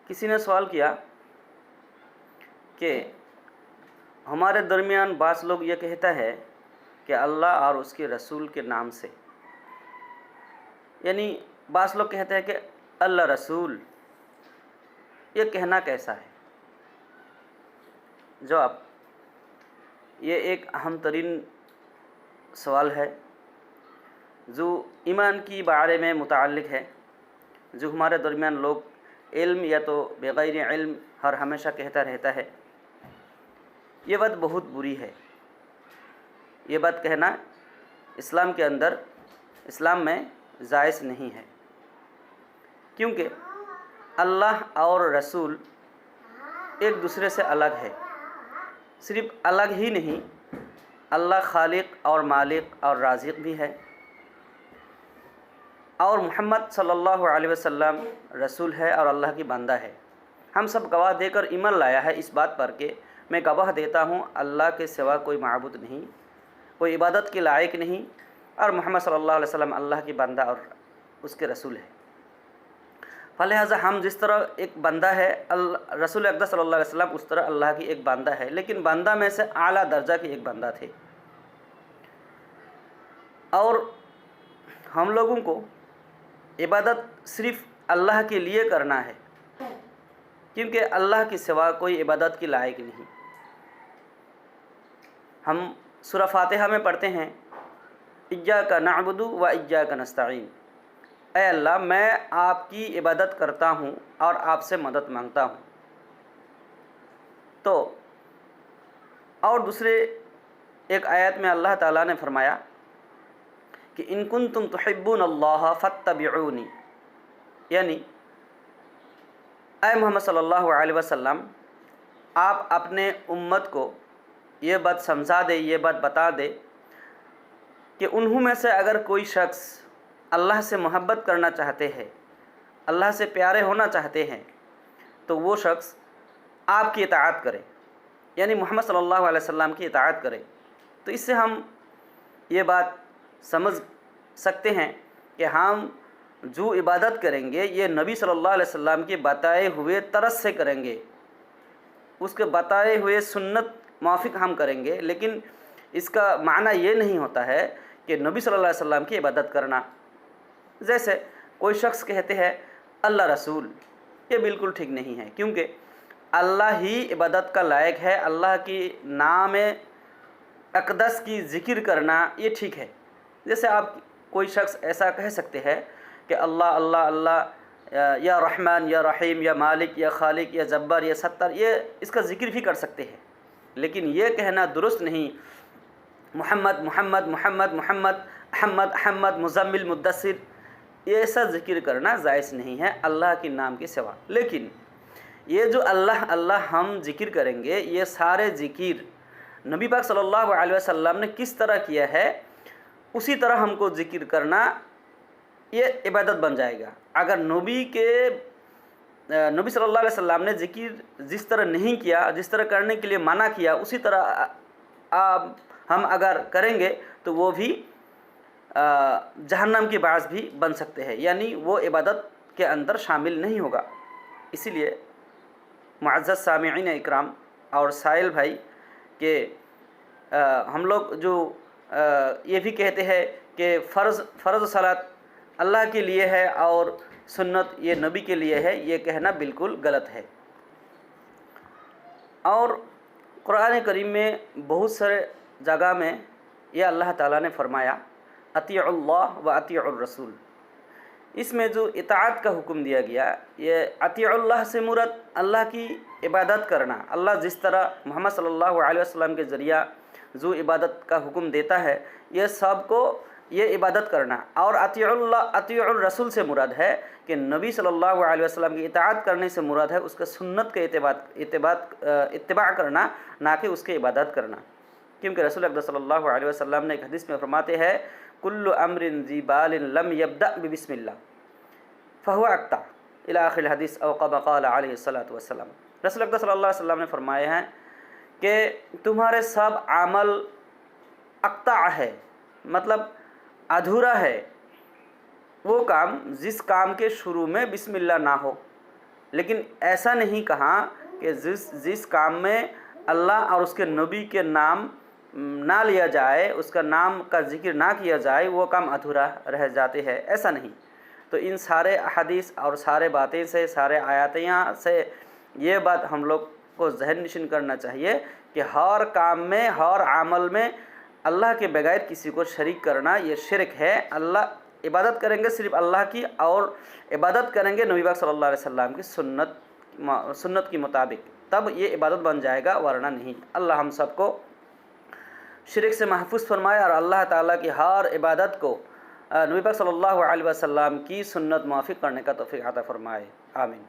किसी ने सवाल किया कि हमारे दरमियान बास लोग ये कहता है कि अल्लाह और उसके रसूल के नाम से, यानी बास लोग कहते हैं कि अल्लाह रसूल, ये कहना कैसा है? जवाब, ये एक अहम तरीन सवाल है जो ईमान की बारे में मुताल्लिक़ है, जो हमारे दरमियान लोग इल्म या तो बग़ैर इल्म हर हमेशा कहता रहता है। ये बात बहुत बुरी है। ये बात कहना इस्लाम के अंदर, इस्लाम में जायज़ नहीं है, क्योंकि अल्लाह और रसूल एक दूसरे से अलग है। सिर्फ अलग ही नहीं, अल्लाह खालिक और मालिक और राज़िक भी है, और मोहम्मद सल्लल्लाहु अलैहि वसल्लम रसूल है और अल्लाह की बंदा है। हम सब गवाह देकर ईमान लाया है इस बात पर कि मैं गवाह देता हूँ अल्लाह के सिवा कोई माबूद नहीं, कोई इबादत के लायक नहीं, और मोहम्मद सल्लल्लाहु अलैहि वसल्लम अल्लाह की बंदा और उसके रसूल है। फलिहाजा हम जिस तरह एक बंदा है रसूल अक़दस सल्लल्लाहु अलैहि वसल्लम, उस तरह अल्लाह की एक बंदा है, लेकिन बंदा में से आला दर्जा की एक बंदा थे। और हम लोगों को इबादत सिर्फ़ अल्लाह के लिए करना है, क्योंकि अल्लाह के सिवा कोई इबादत की लायक नहीं। हम सूरह फातिहा में पढ़ते हैं, इय्याका नअबुदु व इय्याका नस्तईन, ऐ अल्लाह मैं आपकी इबादत करता हूँ और आपसे मदद मांगता हूँ। तो और दूसरे एक आयत में अल्लाह ताला ने फरमाया कि इन कुंतुम तुहिब्बूनल्लाह फत्तबिऊनी, यानी ऐ मोहम्मद सल्लल्लाहु अलैहि वसल्लम आप अपने उम्मत को ये बात समझा दे, ये बात बता दे कि उन्हों में से अगर कोई शख्स अल्लाह से मोहब्बत करना चाहते हैं, अल्लाह से प्यारे होना चाहते हैं, तो वो शख्स आपकी इताअत करे, यानी मोहम्मद सल्लल्लाहु अलैहि वसल्लम की इताअत करे। तो इससे हम ये बात समझ सकते हैं कि हम जो इबादत करेंगे ये नबी सल्लल्लाहु अलैहि वसल्लम के बताए हुए तरस से करेंगे, उसके बताए हुए सुन्नत माफिक हम करेंगे। लेकिन इसका माना ये नहीं होता है कि नबी सल्लल्लाहु अलैहि वसल्लम की इबादत करना। जैसे कोई शख्स कहते हैं अल्लाह रसूल, ये बिल्कुल ठीक नहीं है, क्योंकि अल्लाह ही इबादत का लायक है। अल्लाह की नाम अक़दस की ज़िक्र करना ये ठीक है। जैसे आप कोई शख्स ऐसा कह सकते हैं कि अल्लाह अल्लाह अल्लाह, या रहमान या रहीम या मालिक या खालिक या जब्बार या सत्तार, ये इसका ज़िक्र भी कर सकते हैं, लेकिन ये कहना दुरुस्त नहीं मुहम्मद मुहम्मद मुहम्मद मुहम्मद अहमद अहमद मुज़म्मिल मुद्दस्सिर, ये ऐसा ज़िक्र करना जायज़ नहीं है अल्लाह के नाम के सिवा। लेकिन ये जो अल्लाह अल्लाह हम ज़िक्र करेंगे, ये सारे ज़िक्र नबी पाक सल्लल्लाहु अलैहि वसल्लम ने किस तरह किया है उसी तरह हमको ज़िक्र करना ये इबादत बन जाएगा। अगर नबी सल्लल्लाहु अलैहि वसल्लम ने ज़िक्र जिस तरह नहीं किया, जिस तरह करने के लिए मना किया, उसी तरह हम अगर करेंगे तो वो भी जहन्नम की बाज़ भी बन सकते हैं, यानी वो इबादत के अंदर शामिल नहीं होगा। इसीलिए मुअज़्ज़ज़ सामिईन इकराम और साहिल भाई के हम लोग जो ये भी कहते हैं कि फ़र्ज़ सलात अल्लाह के लिए है और सुन्नत ये नबी के लिए है, ये कहना बिल्कुल गलत है। और कुरान करीम में बहुत सारे जगह में ये अल्लाह ताला ने फरमाया अतीउल्लाह व अतीउर रसूल, इसमें जो इताअत का हुक्म दिया गया, ये अतीउल्लाह से मुराद अल्लाह की इबादत करना। अल्लाह जिस तरह मोहम्मद सल्लल्लाहु अलैहि वसल्लम के ज़रिया जो इबादत का हुक्म देता है, ये सब को ये इबादत करना। और अतीउर रसूल से मुराद है कि नबी सल्लल्लाहु अलैहि वसल्लम की इताअत करने से मुराद है उसके सुन्नत के इत्तिबा करना, ना कि उसके इबादत करना। क्योंकि रसूल अक़दस सल्लल्लाहु अलैहि वसल्लम ने एक हदीस में फरमाते हैं कुल्लु अम्रिन ज़ी बालिन लम यब्दा बिस्मिल्लाह फ़हुवा अक़ता इला आखिर हदीस औ कमा क़ाल अलैहि सल्लतु वस्सलाम। रसूल अक़दस सल्लल्लाहु अलैहि वसल्लम ने फरमाए हैं कि तुम्हारे सब अमल अक़ता है, मतलब अधूरा है वो काम जिस काम के शुरू में बिस्मिल्लाह ना हो। لیکن ایسا نہیں کہا کہ جس کام میں اللہ اور اس کے نبی کے نام نہ لیا جائے، اس کا نام کا ذکر نہ کیا جائے، وہ کام ادھورا رہ جاتے ہیں، ایسا نہیں۔ تو ان سارے احادیث اور سارے باتیں سے، سارے آیاتیاں سے یہ بات ہم لوگ کو ذہن نشین کرنا چاہیے کہ ہر کام میں، ہر عمل میں اللہ کے بغیر کسی کو شریک کرنا یہ شرک ہے۔ اللہ عبادت کریں گے صرف اللہ کی، اور عبادت کریں گے نبی پاک صلی اللہ علیہ وسلم کی سنت کے مطابق، تب یہ عبادت بن جائے گا، ورنہ نہیں۔ اللہ ہم سب کو شرک سے محفوظ فرمائے، اور اللہ تعالیٰ کی ہر عبادت کو نبی پاک صلی اللہ علیہ وسلم کی سنت موافق کرنے کا توفیق عطا فرمائے، آمین۔